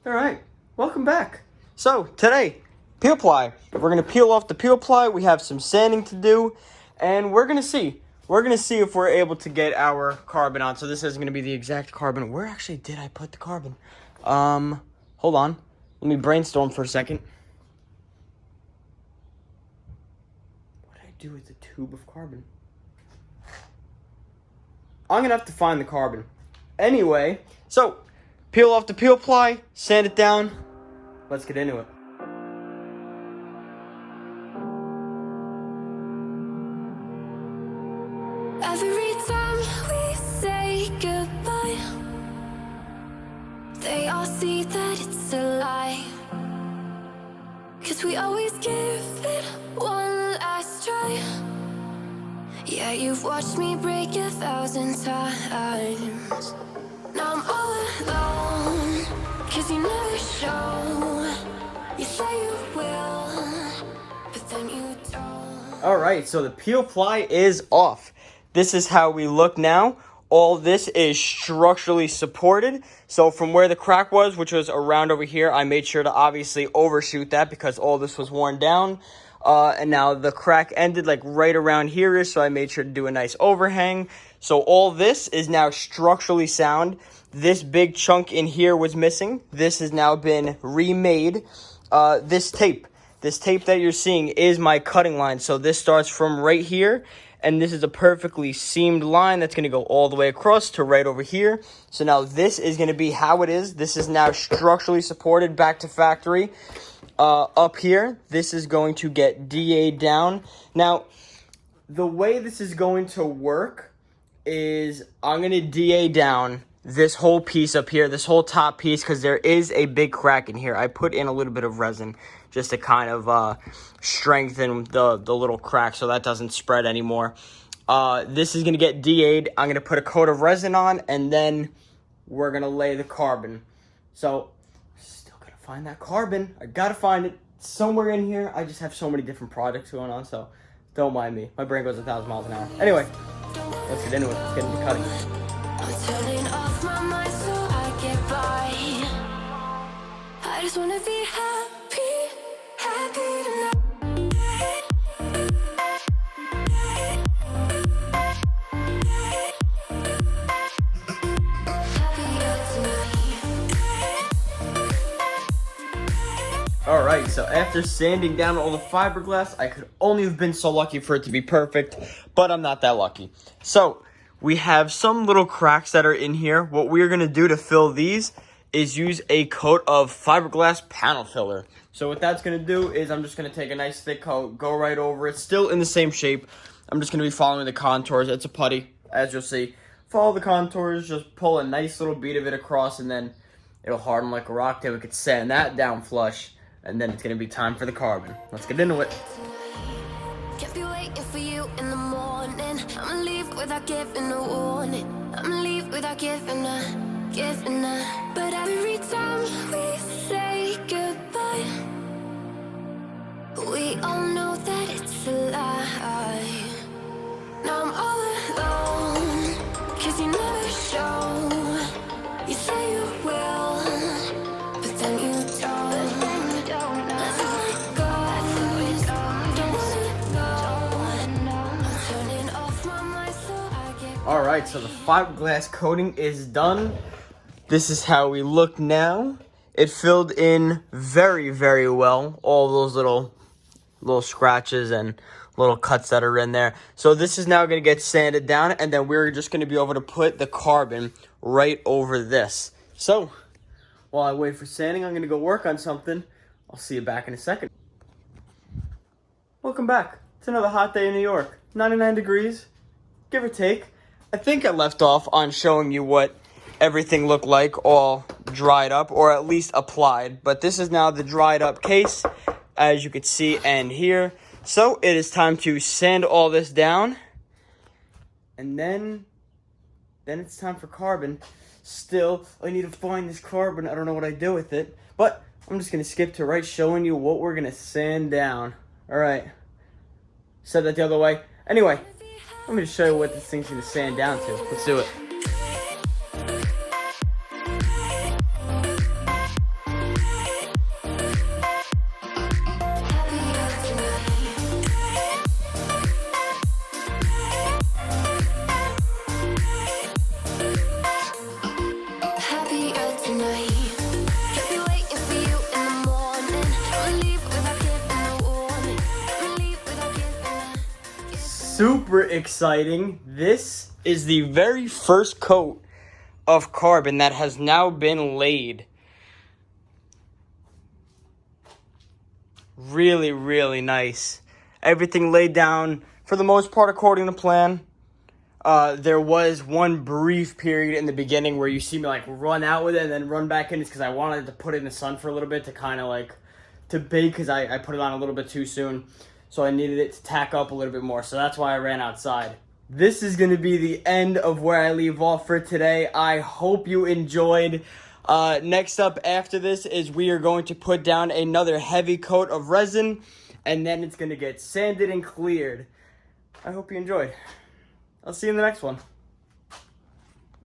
All right, welcome back. So today, peel ply. We're gonna peel off the peel ply. We have some sanding to do, and we're gonna see. We're gonna see if we're able to get our carbon on. So this is gonna be the exact carbon. Where actually did I put the carbon? Hold on. Let me brainstorm for a second. What did I do with the tube of carbon? I'm gonna have to find the carbon. Anyway, so peel off the peel ply, sand it down. Let's get into it. Every time we say goodbye, they all see that it's a lie. 'Cause we always give it one last try. Yeah, you've watched me break 1,000 times. Now I'm all alone, 'cause you never show. You say you will, but then you don't. Alright, so the peel ply is off. This is how we look now. All this is structurally supported. So from where the crack was, which was around over here, I made sure to obviously overshoot that because all this was worn down. And now the crack ended like right around here, so I made sure to do a nice overhang. So all this is now structurally sound. This big chunk in here was missing. This has now been remade. This tape that you're seeing is my cutting line. So this starts from right here, and this is a perfectly seamed line that's going to go all the way across to right over here. So now this is going to be how it is. This is now structurally supported back to factory. Up here, this is going to get DA'd down. Now, the way this is going to work is I'm going to DA down this whole piece up here, this whole top piece, because there is a big crack in here. I put in a little bit of resin just to kind of strengthen the little crack so that doesn't spread anymore. This is going to get DA'd. I'm going to put a coat of resin on, and then we're going to lay the carbon. So, still got to find that carbon. I got to find it somewhere in here. I just have so many different projects going on, so don't mind me. My brain goes 1,000 miles an hour. Anyway, let's get into it. Let's get into cutting. I'm turning off my mind so I get by. I just wanna be happy, happy tonight. Alright, so after sanding down all the fiberglass, I could only have been so lucky for it to be perfect, but I'm not that lucky. So, we have some little cracks that are in here. What we're going to do to fill these is use a coat of fiberglass panel filler. So what that's going to do is I'm just going to take a nice thick coat, go right over it, still in the same shape. I'm just going to be following the contours. It's a putty, as you'll see. Follow the contours, just pull a nice little bead of it across, and then it'll harden like a rock. Then we could sand that down flush, and then it's going to be time for the carbon. Let's get into it. Can't be waiting for you in the morning. I'ma leave without giving a warning. I'ma leave without giving a. But every time we say goodbye, we all know that it's a lie. Now I'm all alone, 'cause you never show. You say you will, but then you don't. Let's let go. Don't wanna go. I'm turning off my mind so I get. Alright, so the fiberglass coating is done. This is how we look now. It filled in very, very well. All those little scratches and little cuts that are in there. So this is now going to get sanded down, and then we're just going to be able to put the carbon right over this. So, while I wait for sanding, I'm going to go work on something. I'll see you back in a second. Welcome back. It's another hot day in New York. 99 degrees, give or take. I think I left off on showing you what everything looked like all dried up, or at least applied. But this is now the dried up case, as you can see and hear. So it is time to sand all this down, and then it's time for carbon. Still, I need to find this carbon. I don't know what I do with it, but I'm just gonna skip to right showing you what we're gonna sand down. All right, said that the other way. Anyway, let me just show you what this thing's gonna sand down to. Let's do it. super exciting. This is the very first coat of carbon that has now been laid. Really, really nice. Everything laid down for the most part according to plan. There was one brief period in the beginning where you see me like run out with it and then run back in. It's because I wanted to put it in the sun for a little bit to kind of like to bake, because I put it on a little bit too soon. So I needed it to tack up a little bit more. So that's why I ran outside. This is going to be the end of where I leave off for today. I hope you enjoyed. Next up after this is we are going to put down another heavy coat of resin, and then it's going to get sanded and cleared. I hope you enjoyed. I'll see you in the next one.